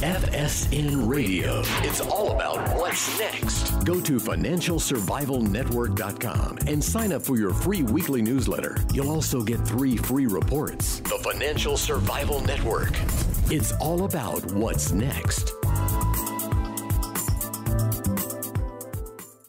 FSN Radio. It's all about what's next. Go to financialsurvivalnetwork.com and sign up for your free weekly newsletter. You'll also get 3 free reports. The Financial Survival Network. It's all about what's next.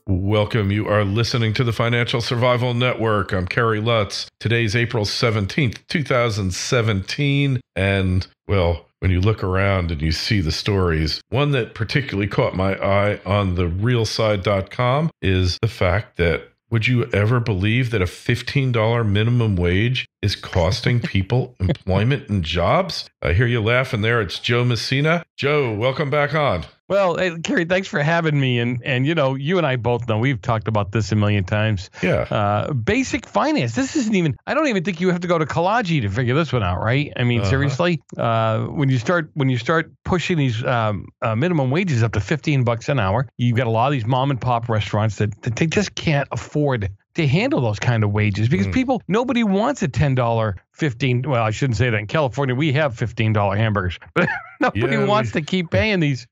Welcome. You are listening to the Financial Survival Network. I'm Kerry Lutz. Today's April 17th, 2017. And, well, when you look around and you see the stories, one that particularly caught my eye on therealside.com is the fact that would you ever believe that a $15 minimum wage is costing people employment and jobs? I hear you laughing there. It's Joe Messina. Joe, welcome back on. Well, hey, Kerry, thanks for having me. And you know, you and I both know, we've talked about this a million times. Yeah. Basic finance. This isn't even, I don't even think you have to go to college to figure this one out, right? I mean, seriously, when you start pushing these minimum wages up to $15 an hour, you've got a lot of these mom and pop restaurants that they just can't afford to handle those kind of wages because nobody wants a $10, $15. Well, I shouldn't say that. In California, we have $15 hamburgers, but nobody wants to keep paying these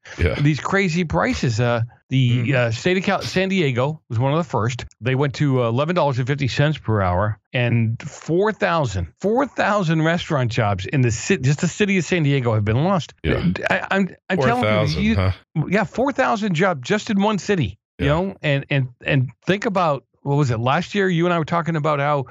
crazy prices. The state of San Diego was one of the first. They went to $11.50 per hour, and 4,000 restaurant jobs in just the city of San Diego have been lost. Yeah. I'm telling you, huh? Yeah, 4,000 jobs just in one city. You know, and think about, what was it, last year? You and I were talking about how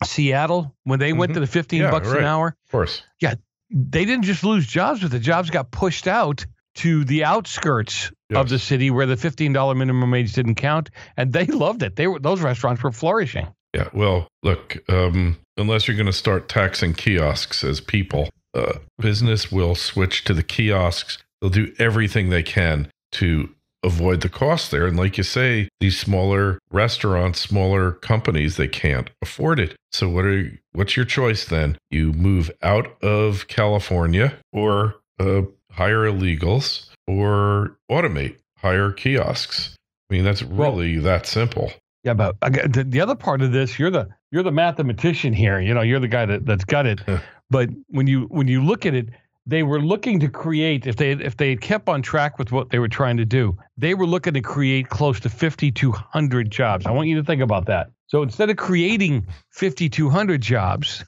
Seattle, when they went to the $15 an hour. Of course. Yeah, they didn't just lose jobs, but the jobs got pushed out to the outskirts of the city where the $15 minimum wage didn't count, and they loved it. Those restaurants were flourishing. Yeah, well, look, unless you're going to start taxing kiosks as people, business will switch to the kiosks. They'll do everything they can to avoid the cost there. And like you say, these smaller restaurants, smaller companies, they can't afford it. So what's your choice then? You move out of California or hire illegals or automate, hire kiosks. I mean, that's really that simple. Yeah, but the other part of this, you're the mathematician here. You know, you're the guy that's got it. But when you look at it, they were looking to create, if they had kept on track with what they were trying to do, they were looking to create close to 5,200 jobs. I want you to think about that. So instead of creating 5,200 jobs,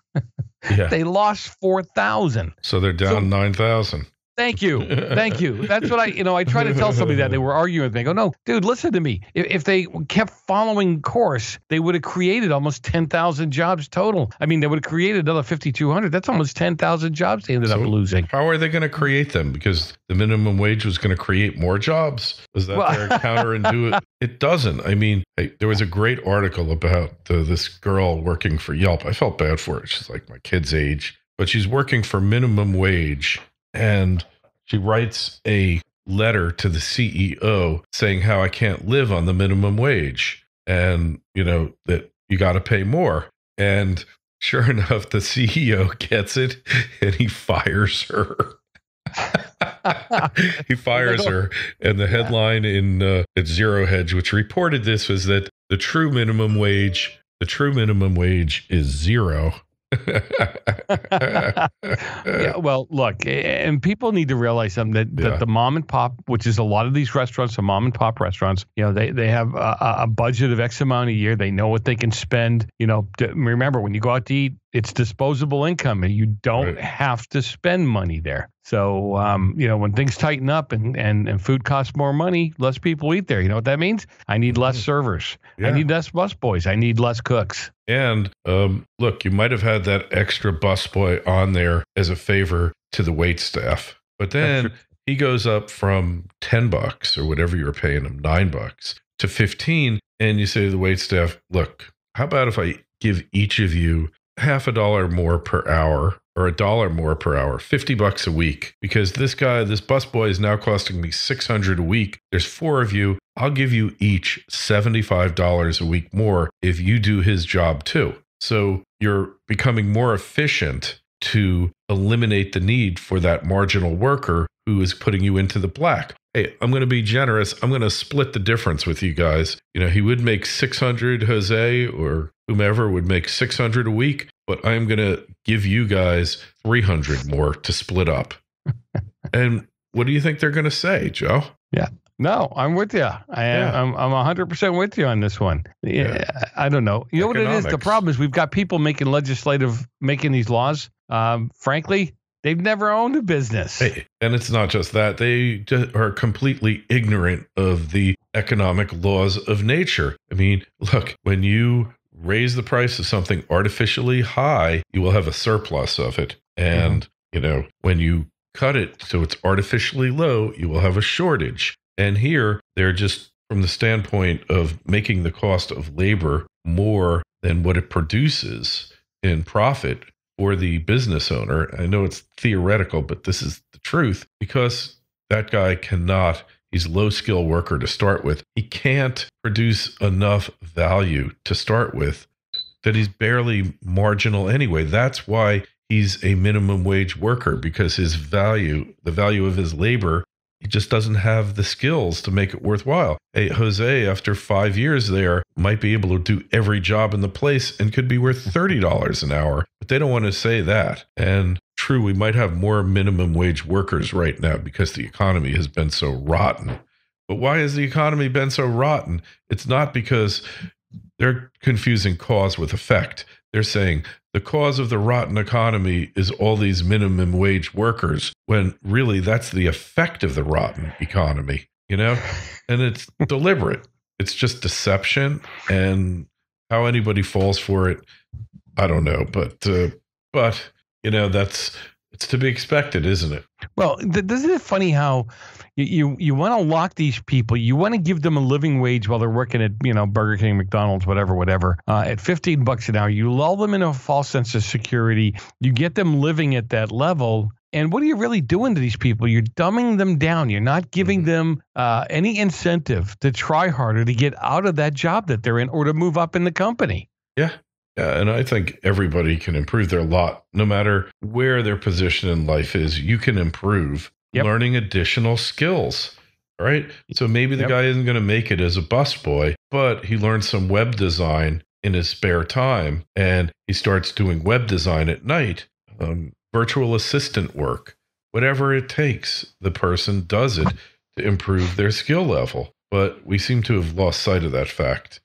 they lost 4,000. So they're down 9,000. Thank you. That's what I try to tell somebody that. They were arguing with me. I go, no, dude, listen to me. If they kept following course, they would have created almost 10,000 jobs total. I mean, they would have created another 5,200. That's almost 10,000 jobs they ended up losing. How are they going to create them? Because the minimum wage was going to create more jobs. Is that their counterintuitive? It doesn't. I mean, there was a great article about this girl working for Yelp. I felt bad for her. She's like my kid's age, but she's working for minimum wage. And she writes a letter to the CEO saying how I can't live on the minimum wage and, you know, that you got to pay more. And sure enough, the CEO gets it and he fires her. He fires her. And the headline at Zero Hedge, which reported this, was that the true minimum wage is zero. Yeah, well, look, and people need to realize something that the mom and pop, which is a lot of these restaurants, the mom and pop restaurants, you know, they have a budget of X amount a year. They know what they can spend. You know, remember, when you go out to eat, it's disposable income, and you don't have to spend money there. So, you know, when things tighten up and food costs more money, less people eat there. You know what that means? I need less servers. I need less busboys. I need less cooks. And look, you might have had that extra busboy on there as a favor to the wait staff, but then he goes up from $10 or whatever you were paying him, $9 to 15, and you say to the wait staff, "Look, how about if I give each of you half $1 more per hour?" Or $1 more per hour, $50 a week, because this busboy is now costing me $600 a week. There's 4 of you. I'll give you each $75 a week more if you do his job too. So you're becoming more efficient to eliminate the need for that marginal worker who is putting you into the black. Hey, I'm going to be generous. I'm going to split the difference with you guys. You know, he would make 600, Jose or whomever would make 600 a week, but I'm going to give you guys 300 more to split up. And what do you think they're going to say, Joe? Yeah. No, I'm with you. I'm 100% with you on this one. Yeah. I don't know. You know what it is? The problem is we've got people making these laws. Frankly, they've never owned a business. Hey, and it's not just that. They are completely ignorant of the economic laws of nature. I mean, look, when you raise the price of something artificially high, you will have a surplus of it. And, when you cut it so it's artificially low, you will have a shortage. And here, they're just from the standpoint of making the cost of labor more than what it produces in profit for the business owner. I know it's theoretical, but this is the truth, because that guy he's a low-skill worker to start with. He can't produce enough value to start with that he's barely marginal anyway. That's why he's a minimum wage worker, because the value of his labor, he just doesn't have the skills to make it worthwhile. Hey, Jose, after 5 years there, might be able to do every job in the place and could be worth $30 an hour. But they don't want to say that. And true, we might have more minimum wage workers right now because the economy has been so rotten. But why has the economy been so rotten? It's not because they're confusing cause with effect. They're saying the cause of the rotten economy is all these minimum wage workers, when really that's the effect of the rotten economy, and it's deliberate. It's just deception, and how anybody falls for it, I don't know. But it's to be expected, isn't it? Well, isn't it funny how you want to lock these people, you want to give them a living wage while they're working at, Burger King, McDonald's, whatever, at $15 an hour. You lull them into a false sense of security. You get them living at that level. And what are you really doing to these people? You're dumbing them down. You're not giving them any incentive to try harder to get out of that job that they're in or to move up in the company. Yeah. Yeah, and I think everybody can improve their lot, no matter where their position in life is. You can improve learning additional skills, right? So maybe the guy isn't going to make it as a busboy, but he learns some web design in his spare time, and he starts doing web design at night, virtual assistant work, whatever it takes. The person does it to improve their skill level. But we seem to have lost sight of that fact.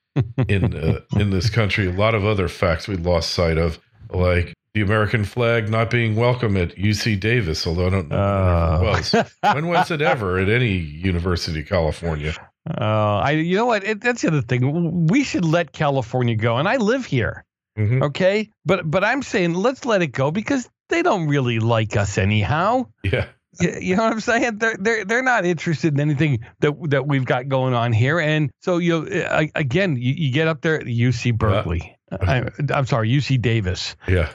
In this country. A lot of other facts we lost sight of, like the American flag not being welcome at UC Davis, although I don't know when it was. When was it ever at any University of California? You know what? That's the other thing. We should let California go, and I live here. Mm-hmm. Okay, but I'm saying let's let it go, because they don't really like us anyhow. Yeah. You know what I'm saying? They're not interested in anything that we've got going on here. And so, again, you get up there, UC Berkeley. I'm sorry, UC Davis. Yeah.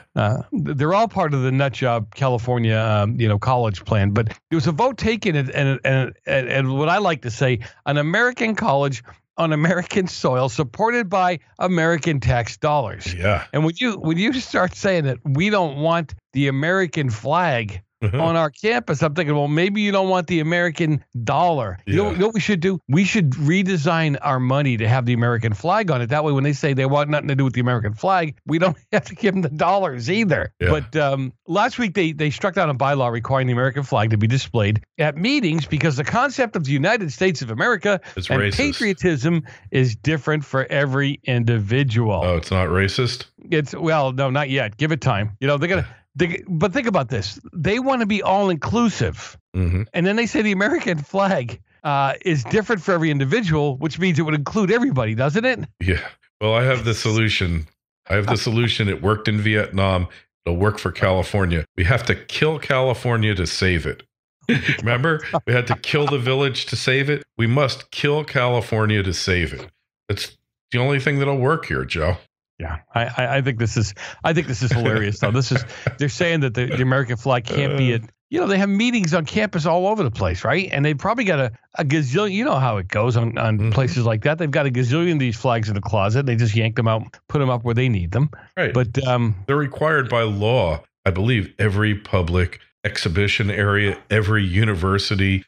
They're all part of the nutjob California, college plan. But there was a vote taken, and what I like to say, an American college on American soil, supported by American tax dollars. Yeah. And when you start saying that we don't want the American flag on our campus, I'm thinking, well, maybe you don't want the American dollar. You know what we should do? We should redesign our money to have the American flag on it. That way, when they say they want nothing to do with the American flag, we don't have to give them the dollars either. Yeah. But last week, they struck down a bylaw requiring the American flag to be displayed at meetings, because the concept of the United States of America and patriotism is different for every individual. Oh, it's not racist? No, not yet. Give it time. They're going to... But think about this. They want to be all-inclusive. Mm-hmm. And then they say the American flag is different for every individual, which means it would include everybody, doesn't it? Yeah. Well, I have the solution. It worked in Vietnam. It'll work for California. We have to kill California to save it. Remember? We had to kill the village to save it. We must kill California to save it. It's the only thing that'll work here, Joe. Yeah, I think this is hilarious though. They're saying that the American flag can't be they have meetings on campus all over the place, right? And they probably got a gazillion. You know how it goes on places like that. They've got a gazillion of these flags in the closet. They just yank them out, put them up where they need them. Right. But they're required by law. I believe every public exhibition area, every university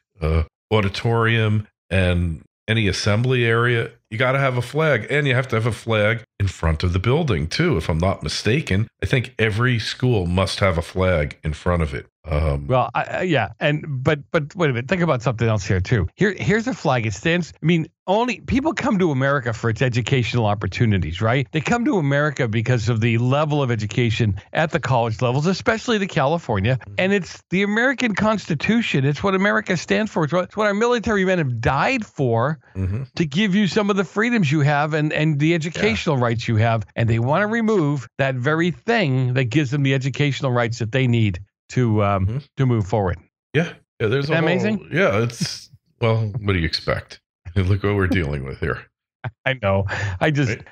auditorium, and any assembly area you got to have a flag, and you have to have a flag in front of the building too. If I'm not mistaken, I think every school must have a flag in front of it. Well, yeah, but wait a minute. Think about something else here too. Here's a flag. It stands. I mean, only people come to America for its educational opportunities, right? They come to America because of the level of education at the college levels, especially to California. And it's the American Constitution. It's what America stands for. It's what our military men have died for, to give you some of the freedoms you have and the educational rights you have. And they want to remove that very thing that gives them the educational rights that they need to move forward. Yeah. There's amazing. Yeah, it's what do you expect? Look what we're dealing with here. I know.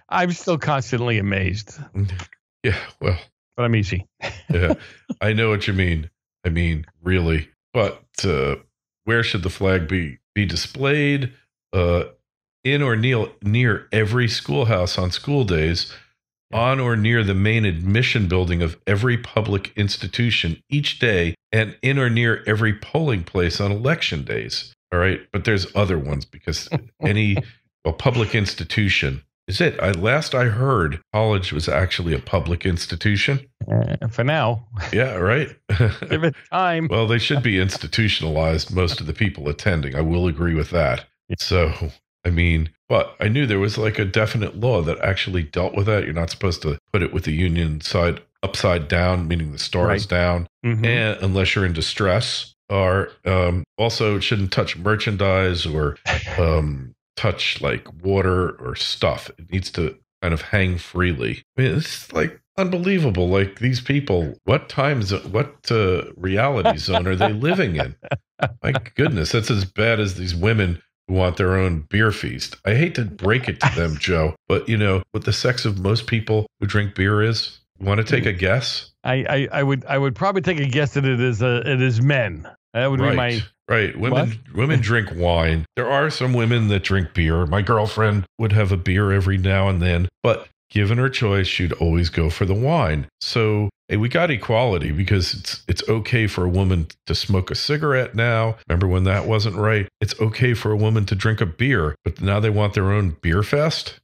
I'm still constantly amazed. Yeah, well, but I'm easy. Yeah, I know what you mean. I mean, really. But where should the flag be displayed? In or near every schoolhouse on school days, on or near the main admission building of every public institution each day, and in or near every polling place on election days. All right. But there's other ones because public institution is it. Last I heard, college was actually a public institution. For now. Yeah, right. Give it time. Well, they should be institutionalized, most of the people attending. I will agree with that. Yeah. So, I mean, but I knew there was like a definite law that actually dealt with that. You're not supposed to put it with the Union side upside down, meaning the star is down, and unless you're in distress. Or also, it shouldn't touch merchandise or touch like water or stuff. It needs to kind of hang freely. I mean, it's like unbelievable. Like these people, what reality zone are they living in? My goodness, that's as bad as these women who want their own beer feast. I hate to break it to them, Joe, but you know what the sex of most people who drink beer is? You want to take a guess? I would probably take a guess that it is men. That would be my right. Women drink wine. There are some women that drink beer. My girlfriend would have a beer every now and then, but given her choice, she'd always go for the wine. So hey, we got equality because it's okay for a woman to smoke a cigarette now. Remember when that wasn't right? It's okay for a woman to drink a beer, but now they want their own beer fest.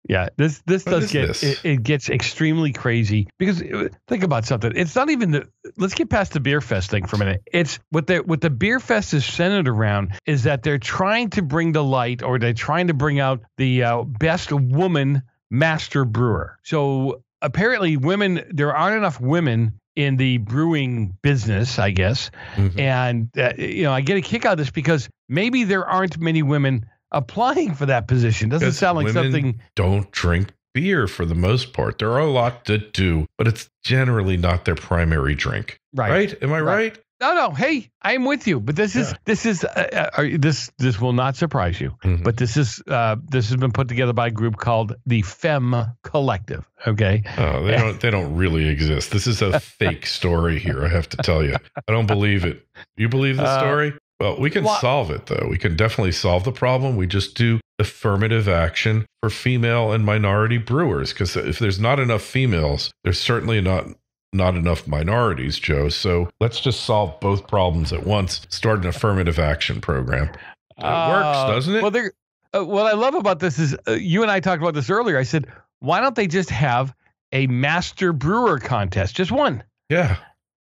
Yeah. This it gets extremely crazy because think about something. It's not even let's get past the beer fest thing for a minute. It's what the beer fest is centered around is that they're trying to bring to light or they're trying to bring out the best woman master brewer. So apparently there aren't enough women in the brewing business, I guess. And I get a kick out of this because maybe there aren't many women applying for that position. Doesn't sound like something. Don't drink beer for the most part. There are a lot that do, but it's generally not their primary drink. Right? Am I right? No. Hey, I'm with you. But this will not surprise you. But this has been put together by a group called the Femme Collective. Okay. Oh, they don't really exist. This is a fake story here. I have to tell you. I don't believe it. You believe the story? Well, we can solve it, though. We can definitely solve the problem. We just do affirmative action for female and minority brewers, because if there's not enough females, there's certainly not enough minorities, Joe. So let's just solve both problems at once. Start an affirmative action program. It works, doesn't it? Well, what I love about this is you and I talked about this earlier. I said, why don't they just have a master brewer contest? Just one. Yeah.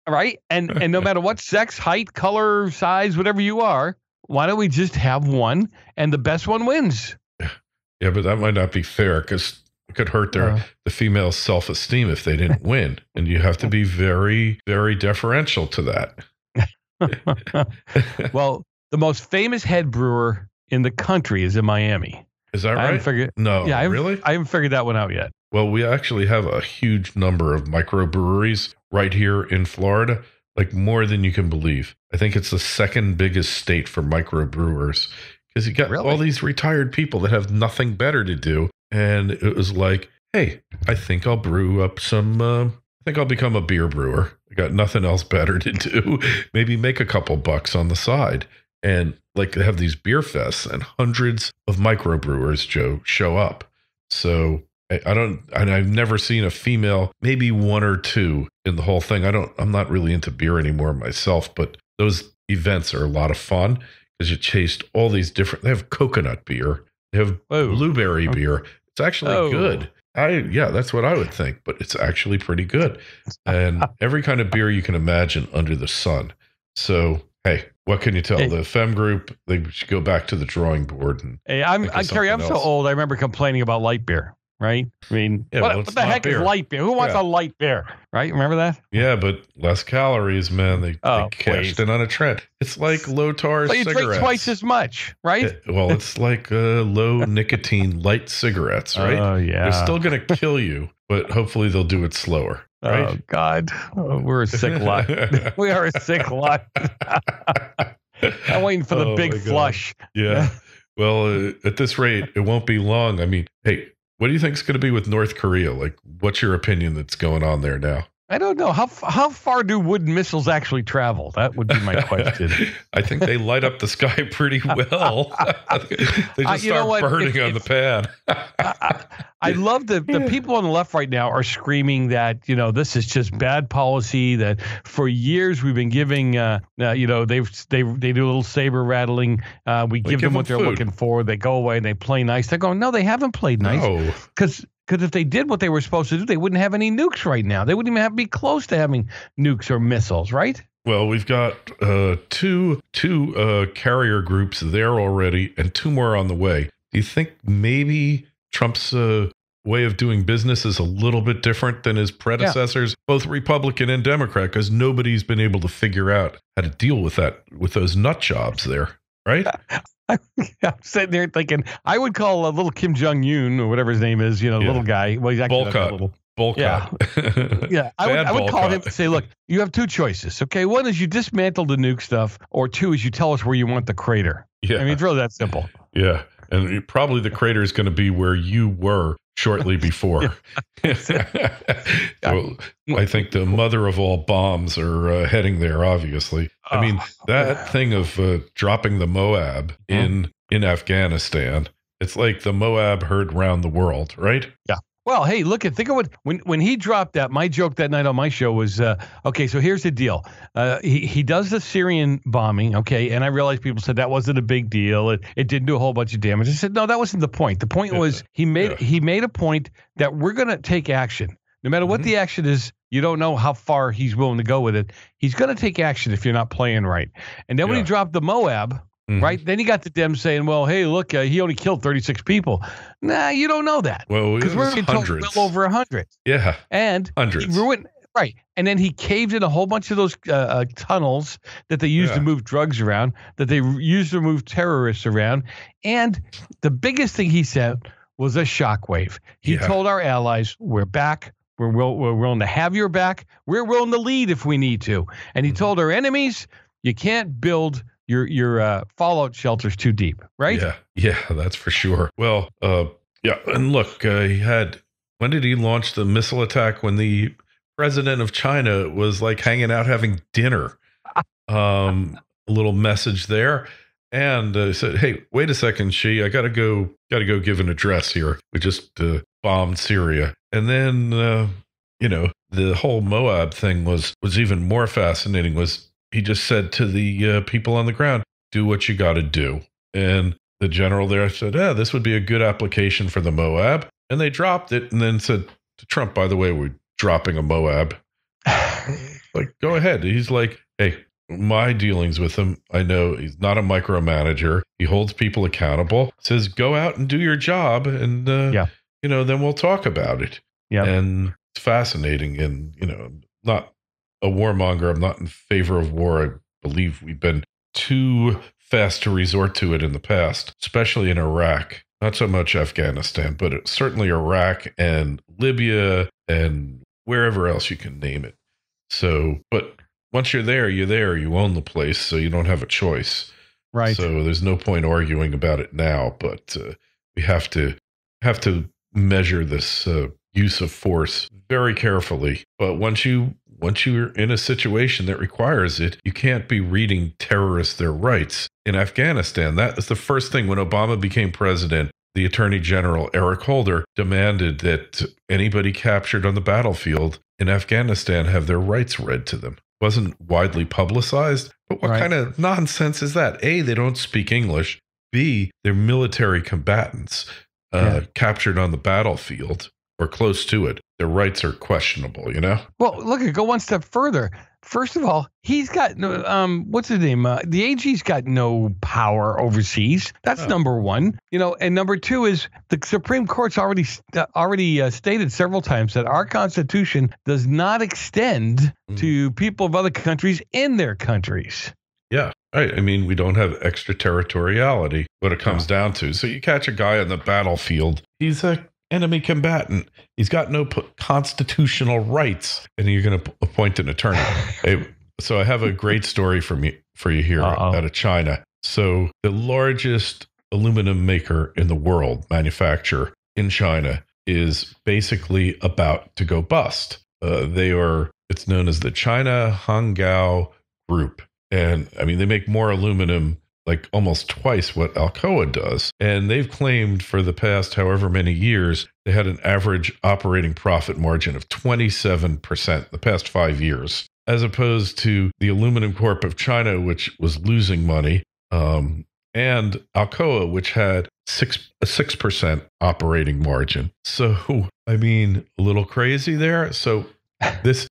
Right. And no matter what sex, height, color, size, whatever you are, why don't we just have one and the best one wins? Yeah, but that might not be fair because it could hurt the female self-esteem if they didn't win. And you have to be very, very deferential to that. Well, the most famous head brewer in the country is in Miami. Is that right? Really? I haven't figured that one out yet. Well, we actually have a huge number of microbreweries right here in Florida, like more than you can believe. I think it's the second biggest state for microbrewers because you got all these retired people that have nothing better to do. And it was like, hey, I think I'll brew up some, I think I'll become a beer brewer. I got nothing else better to do. Maybe make a couple bucks on the side. And like they have these beer fests and hundreds of microbrewers, Joe, show up. So I've never seen a female, maybe one or two in the whole thing. I'm not really into beer anymore myself, but those events are a lot of fun because you chased all these different, they have coconut beer. They have blueberry beer. It's actually good. That's what I would think, but it's actually pretty good. And every kind of beer you can imagine under the sun. So, hey, what can you tell? The Femme group, they should go back to the drawing board. And Kerry, I'm so old. I remember complaining about light beer, right? I mean, what the heck is light beer? Who wants a light beer, right? Remember that? Yeah, but less calories, man. They cashed in on a trend. It's like low tar cigarettes. You drink twice as much, right? It's like low nicotine light cigarettes, right? Oh, yeah. They're still going to kill you, but hopefully they'll do it slower. Right? Oh, God. We're a sick lot. We are a sick lot. I'm waiting for the big flush. Yeah. Well, at this rate, it won't be long. I mean, hey, what do you think is going to be with North Korea? Like, what's your opinion that's going on there now? I don't know. How far do wooden missiles actually travel? That would be my question. I think they light up the sky pretty well. They just start burning on the pad. I love the people on the left right now are screaming that, this is just bad policy, that for years we've been giving, they do a little saber rattling. We give them what they're looking for. They go away and they play nice. They're going, no, they haven't played nice. Because if they did what they were supposed to do, they wouldn't have any nukes right now. They wouldn't even have to be close to having nukes or missiles, right? Well, we've got two carrier groups there already and two more on the way. Do you think maybe Trump's way of doing business is a little bit different than his predecessors, both Republican and Democrat, because nobody's been able to figure out how to deal with those nut jobs there, right? I'm sitting there thinking, I would call a little Kim Jong-un or whatever his name is, little guy. Well, he's actually a little Bolcott. Yeah. I would call him and say, look, you have two choices. Okay. One is you dismantle the nuke stuff, or two is you tell us where you want the crater. Yeah. I mean, it's really that simple. Yeah. And probably the crater is going to be where you were shortly before. Well, I think the mother of all bombs are heading there, obviously. I mean, that thing of dropping the Moab in Afghanistan, it's like the Moab heard round the world, right? Yeah. Well, hey, think of what when he dropped that. My joke that night on my show was, okay, so here's the deal. He does the Syrian bombing, okay, and I realized people said that wasn't a big deal. It didn't do a whole bunch of damage. I said, no, that wasn't the point. The point was he made a point that we're going to take action. No matter what the action is, you don't know how far he's willing to go with it. He's going to take action if you're not playing right. And then when he dropped the Moab, right? Then you got the Dems saying, well, hey, look, he only killed 36 people. Nah, you don't know that. Well, because we're in total well over 100. Yeah. And hundreds. He ruined, right. And then he caved in a whole bunch of those tunnels that they used to move drugs around, that they used to move terrorists around. And the biggest thing he said was a shockwave. He told our allies, we're back. We're willing to have your back. We're willing to lead if we need to. And he told our enemies, you can't build your fallout shelters too deep, right? Yeah, that's for sure. Well, and look, when did he launch the missile attack? When the president of China was like hanging out having dinner. A little message there, and said, "Hey, wait a second, Xi, I gotta go give an address here. We just bombed Syria." And then the whole Moab thing was even more fascinating. Was he just said to the people on the ground, do what you got to do. And the general there said, this would be a good application for the Moab. And they dropped it and then said to Trump, by the way, we're dropping a Moab. Like, go ahead. He's like, hey, my dealings with him, I know he's not a micromanager. He holds people accountable, says, go out and do your job. And, then we'll talk about it. Yeah. And it's fascinating. And, I'm not a warmonger. I'm not in favor of war. I believe we've been too fast to resort to it in the past, especially in Iraq. Not so much Afghanistan, but certainly Iraq and Libya and wherever else you can name it. So, but once you're there, you own the place, so you don't have a choice. Right. So there's no point arguing about it now, but we have to measure this use of force very carefully. But once you're in a situation that requires it, you can't be reading terrorists their rights. In Afghanistan, that is the first thing. When Obama became president, the Attorney General, Eric Holder, demanded that anybody captured on the battlefield in Afghanistan have their rights read to them. It wasn't widely publicized, but what kind of nonsense is that? A, they don't speak English. B, they're military combatants captured on the battlefield or close to it. Their rights are questionable, you know? Well, look, go one step further. First of all, he's got no, what's his name? The AG's got no power overseas. That's number one. And number two is the Supreme Court's already stated several times that our Constitution does not extend to people of other countries in their countries. Yeah. Right. I mean, we don't have extraterritoriality, what it comes down to. So you catch a guy on the battlefield, he's a enemy combatant. He's got no constitutional rights, and you're going to appoint an attorney. So I have a great story for you here out of China. So the largest aluminum maker in the world, manufacturer in China, is basically about to go bust. It's known as the China Hangzhou Group. And I mean, they make more aluminum, like almost twice what Alcoa does. And they've claimed for the past however many years, they had an average operating profit margin of 27% the past 5 years, as opposed to the Aluminum Corp of China, which was losing money, and Alcoa, which had a 6% operating margin. So, I mean, a little crazy there. So this,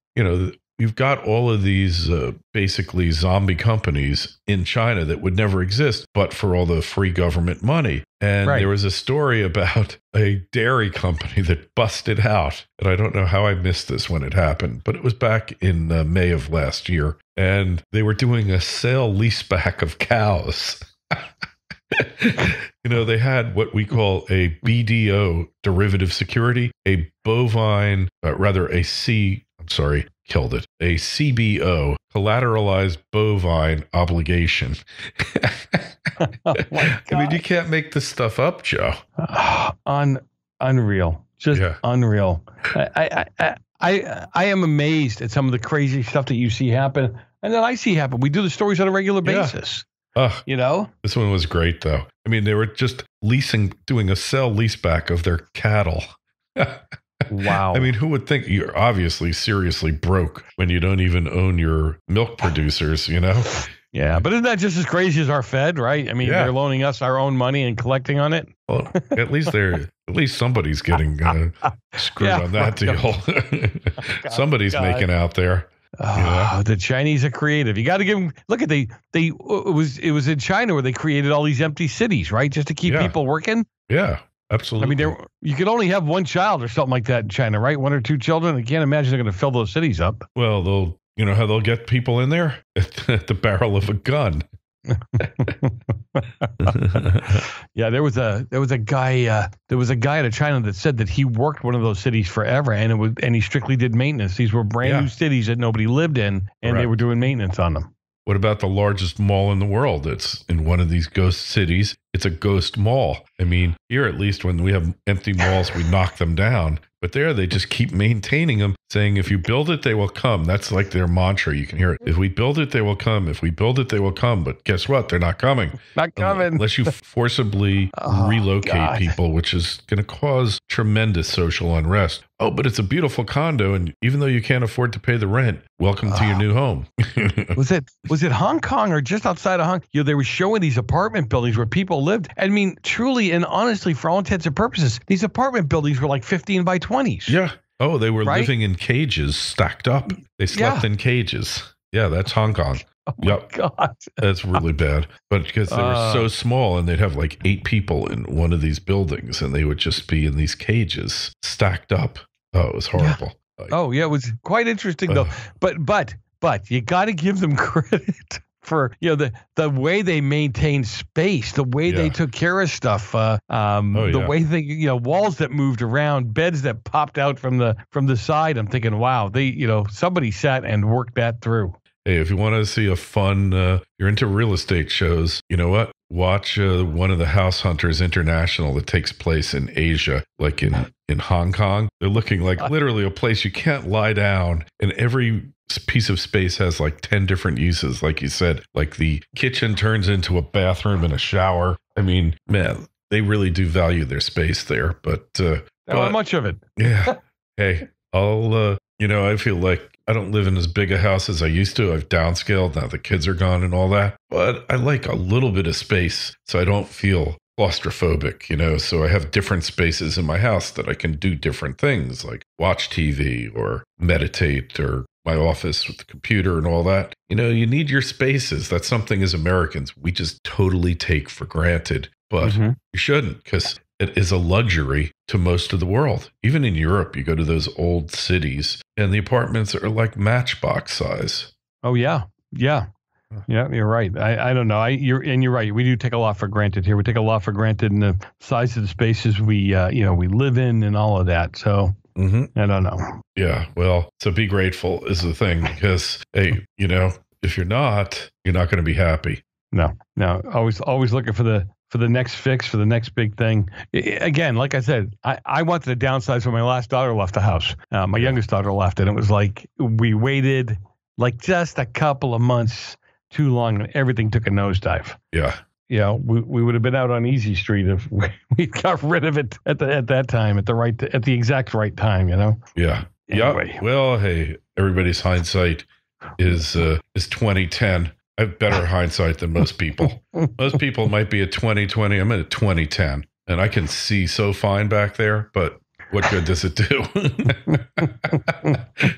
you've got all of these basically zombie companies in China that would never exist but for all the free government money. And there was a story about a dairy company that busted out. And I don't know how I missed this when it happened, but it was back in May of last year. And they were doing a sale leaseback of cows. They had what we call a BDO, derivative security, a bovine, killed it. A CBO, collateralized bovine obligation. Oh my God. I mean, you can't make this stuff up, Joe. Unreal. Just unreal. I am amazed at some of the crazy stuff that you see happen and that I see happen. We do the stories on a regular basis. This one was great, though. I mean, they were just doing a sell leaseback of their cattle. Wow. I mean, who would think you're obviously seriously broke when you don't even own your milk producers, Yeah, but isn't that just as crazy as our Fed, right? I mean, they're loaning us our own money and collecting on it. Well, at least somebody's getting screwed on that deal. Somebody's making out there. The Chinese are creative. You got to give them. Look at it was in China where they created all these empty cities, right, just to keep people working. Yeah, absolutely. I mean, you could only have one child or something like that in China, right? One or two children. I can't imagine they're going to fill those cities up. Well, how they'll get people in there at the barrel of a gun. Yeah, there was a guy out of China that said that he worked one of those cities forever, and he strictly did maintenance. These were brand new cities that nobody lived in, and they were doing maintenance on them. What about the largest mall in the world? It's in one of these ghost cities. It's a ghost mall. I mean, here at least when we have empty malls, we knock them down. But there, they just keep maintaining them, saying, if you build it, they will come. That's like their mantra. You can hear it. If we build it, they will come. If we build it, they will come. But guess what? They're not coming. Not coming. Unless you forcibly relocate people, which is going to cause tremendous social unrest. Oh, but it's a beautiful condo. And even though you can't afford to pay the rent, welcome to your new home. Was it Hong Kong or just outside of Hong Kong? They were showing these apartment buildings where people lived. I mean, truly and honestly, for all intents and purposes, these apartment buildings were like 15 by 20s. Yeah. Oh, they were living in cages stacked up. They slept in cages. Yeah, that's Hong Kong. Oh my God. That's really bad. But because they were so small and they'd have like 8 people in one of these buildings and they would just be in these cages stacked up. Oh, it was horrible. Yeah. It was quite interesting though. But you got to give them credit for the way they maintained space, the way they took care of stuff, the way they walls that moved around, beds that popped out from the side. I'm thinking, wow, they somebody sat and worked that through. Hey, if you want to see a fun, you're into real estate shows, you know what? Watch one of the House Hunters International that takes place in Asia, like in Hong Kong. They're looking like literally a place you can't lie down, and every piece of space has like 10 different uses. Like you said, like the kitchen turns into a bathroom and a shower. I mean, man, they really do value their space there, but not much of it. Yeah. Hey, I feel like I don't live in as big a house as I used to. I've downscaled. Now the kids are gone and all that. But I like a little bit of space so I don't feel claustrophobic, so I have different spaces in my house that I can do different things like watch TV or meditate, or my office with the computer and all that. You need your spaces. That's something as Americans we just totally take for granted, but you shouldn't, because it is a luxury to most of the world. Even in Europe, you go to those old cities and the apartments are like matchbox size. Oh, yeah. Yeah. Yeah, you're right. I don't know. You're right. We do take a lot for granted here. We take a lot for granted in the size of the spaces we live in and all of that. So I don't know. Yeah. Well, so be grateful is the thing, because, hey, if you're not going to be happy. No. Always looking for the next fix, for the next big thing. Again, like I said, I wanted to downsize when my last daughter left the house. My youngest daughter left, and it was like we waited like just a couple of months too long, and everything took a nosedive. Yeah. We would have been out on Easy Street if we got rid of it at that time, at the exact right time. Yeah. Anyway. Yeah. Well, hey, everybody's hindsight is 2010. I have better hindsight than most people. Most people might be at 2020. I'm at 2010, and I can see so fine back there, but what good does it do?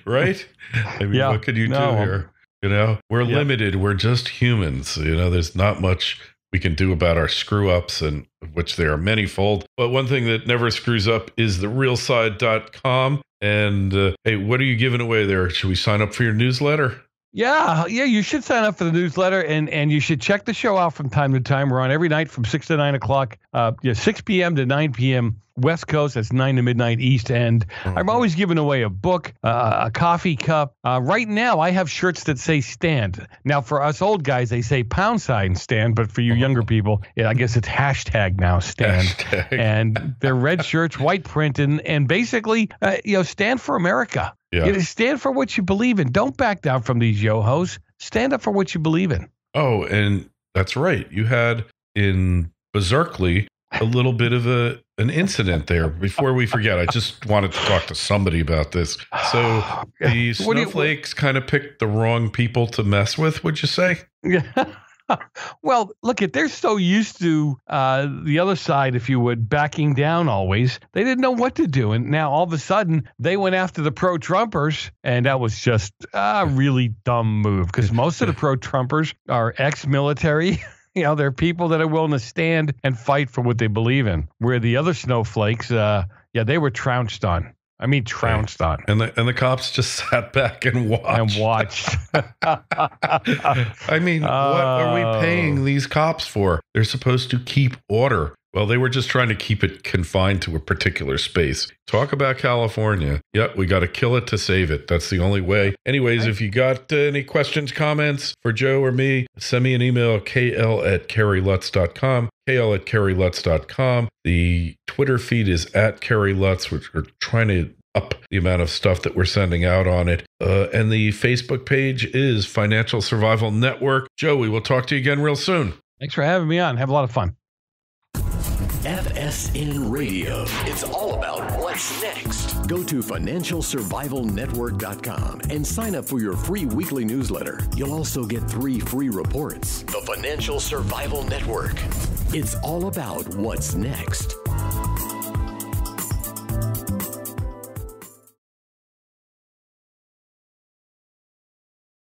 Right? I mean, what could you do here? We're limited. We're just humans. There's not much we can do about our screw ups, and which there are manyfold. But one thing that never screws up is therealside.com. And hey, what are you giving away there? Should we sign up for your newsletter? Yeah, you should sign up for the newsletter, and you should check the show out from time to time. We're on every night from 6 to 9 o'clock, 6 p.m. to 9 p.m. West Coast. That's 9 to midnight East End. I'm always giving away a book, a coffee cup. Right now, I have shirts that say stand. Now, for us old guys, they say £sign stand, but for you younger people, I guess it's hashtag now, stand. Hashtag. And they're red shirts, white print, and basically, stand for America. Yeah. Stand for what you believe in. Don't back down from these yo-hos. Stand up for what you believe in. Oh, and that's right. You had in Berserkly a little bit of an incident there. Before we forget, I just wanted to talk to somebody about this. So the snowflakes kind of picked the wrong people to mess with, would you say? Yeah. Well, look, they're so used to the other side, if you would, backing down always. They didn't know what to do. And now all of a sudden they went after the pro-Trumpers. And that was just a really dumb move, because most of the pro-Trumpers are ex-military. They're people that are willing to stand and fight for what they believe in. Where the other snowflakes, they were trounced on. I mean, trounced on. And the cops just sat back and watched. I mean, what are we paying these cops for? They're supposed to keep order. Well, they were just trying to keep it confined to a particular space. Talk about California. Yep, we got to kill it to save it. That's the only way. Anyways, if you got any questions, comments for Joe or me, send me an email, kl@kerrylutz.com, kl@kerrylutz.com. The Twitter feed is @KerryLutz, which we're trying to up the amount of stuff that we're sending out on it. And the Facebook page is Financial Survival Network. Joe, we will talk to you again real soon. Thanks for having me on. Have a lot of fun. FSN Radio. It's all about what's next. Go to financialsurvivalnetwork.com and sign up for your free weekly newsletter. You'll also get 3 free reports. The Financial Survival Network. It's all about what's next.